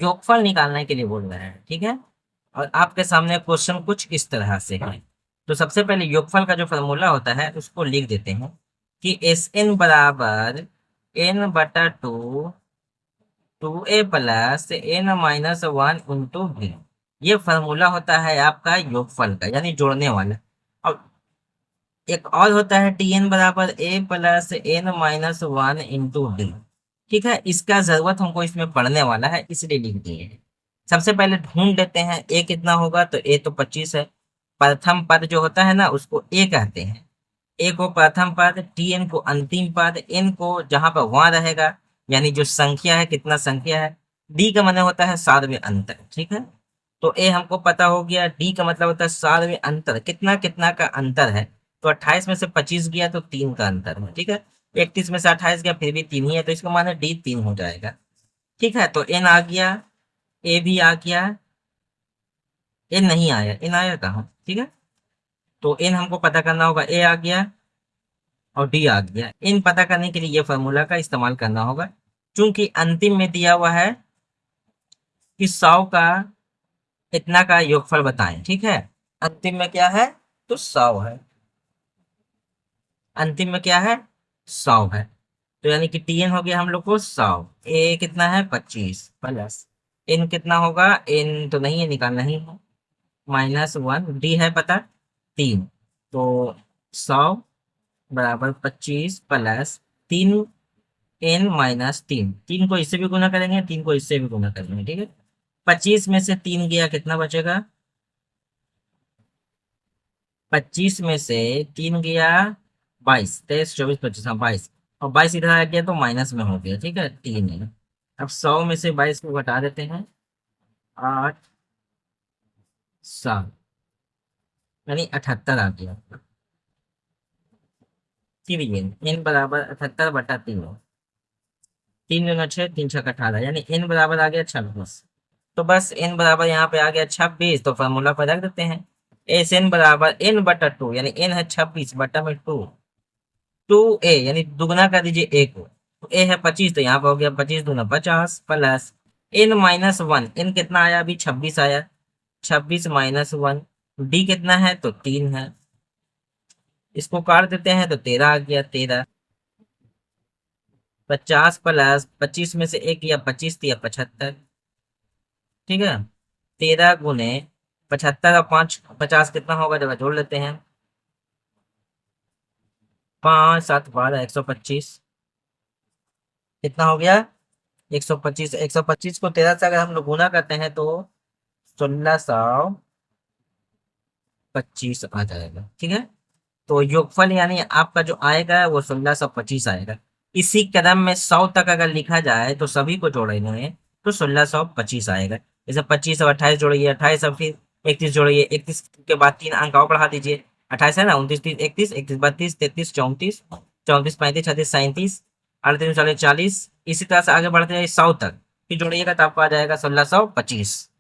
योगफल निकालने के लिए बोल रहे हैं, ठीक है। और आपके सामने क्वेश्चन कुछ इस तरह से है। तो सबसे पहले योगफल का जो फॉर्मूला होता है उसको लिख देते हैं कि एस एन बराबर एन बटा two two A plus N minus one into B. ये फॉर्मूला होता है आपका योगफल का, यानी जोड़ने वाला। और एक और होता है टी एन बराबर A plus N minus one into D. ठीक है, इसका जरूरत हमको इसमें पढ़ने वाला है, इसलिए लिख दिए हैं। सबसे पहले ढूंढ लेते हैं ए कितना होगा, तो ए तो 25 है। प्रथम पद जो होता है ना उसको ए कहते हैं। ए को प्रथम पद, टी एन को अंतिम पद, एन को जहां पर वहां रहेगा, यानी जो संख्या है, कितना संख्या है। डी का मतलब होता है सार्वत्रिक अंतर, ठीक है। तो ए हमको पता हो गया, डी का मतलब होता है सार्वत्रिक अंतर, कितना कितना का अंतर है। तो 28 में से 25 गया तो 3 का अंतर है, ठीक है। 31 में से 28 गया फिर भी 3 ही है, तो इसका माने डी 3 हो जाएगा। ठीक है, तो एन आ गया, ए भी आ गया। एन नहीं आया, एन आया कहाँ, ठीक है। तो एन हमको पता करना होगा, ए आ गया और डी आ गया। इन पता करने के लिए ये फॉर्मूला का इस्तेमाल करना होगा। चूंकि अंतिम में दिया हुआ है कि 100 का इतना का योगफल बताएं, ठीक है। अंतिम में क्या है, तो 100 है। अंतिम में क्या है, 100 है। तो यानी कि टी एन हो गया हम लोग को 100। ए कितना है, 25 प्लस एन कितना होगा, एन तो नहीं है, निकालना ही है, माइनस वन। डी है पता, 3। तो 100 बराबर 25 प्लस 3 एन माइनस 3। 3 को इससे भी गुना करेंगे, 3 को इससे भी गुना करेंगे, ठीक है। 25 में से 3 गया, कितना बचेगा, 25 में से 3 गया 22, 23 24 25, हाँ 22। और 22 इधर आ गया तो माइनस में हो गया, ठीक है, 3 है। अब 100 में से 22 को घटा देते हैं, 8 7, यानी 78 आ गया। फिर ये एन बराबर 78 बटा 3, 3 दूना 6, 3 छक 18, यानी एन बराबर आ गया 26। तो बस एन बराबर यहाँ पे आ गया 26, तो फॉर्मूला पर रख देते हैं। एस एन बराबर एन बटा टू, यानी एन है 26 बटा में टू, टू ए यानी दुगना कर दीजिए ए को। तो ए है 25, तो यहाँ पर हो गया 25 दूना 50 plus N minus one. N कितना आया अभी, 26 आया, 26 माइनस वन। डी कितना है, तो 3 है। इसको काट देते हैं तो 13 आ गया, 13। 50 प्लस 25 में से एक गया 25, दिया 75, ठीक है। 13 गुने 75 और 5 50 कितना होगा, जब जोड़ लेते हैं, 5 7 12 125। कितना हो गया, 125। 125 को 13 से अगर हम लोग गुना करते हैं तो 1625 आ जाएगा, ठीक है। तो योगफल यानी आपका जो आएगा वो 1625 आएगा। इसी क्रम में 100 तक अगर लिखा जाए तो सभी को जोड़ेंगे तो 1625 आएगा। जैसे 25 और 28 जोड़िए, 28 और फिर 31 जोड़िए, 31 के बाद 3 अंक और बढ़ा दीजिए। 28 है ना, 29 30 31 31 32 33 34 34 35 36 37 38 39 40, इसी तरह से आगे बढ़ते जाइए 100 तक, फिर जोड़िएगा तो आपको आ जाएगा 1625।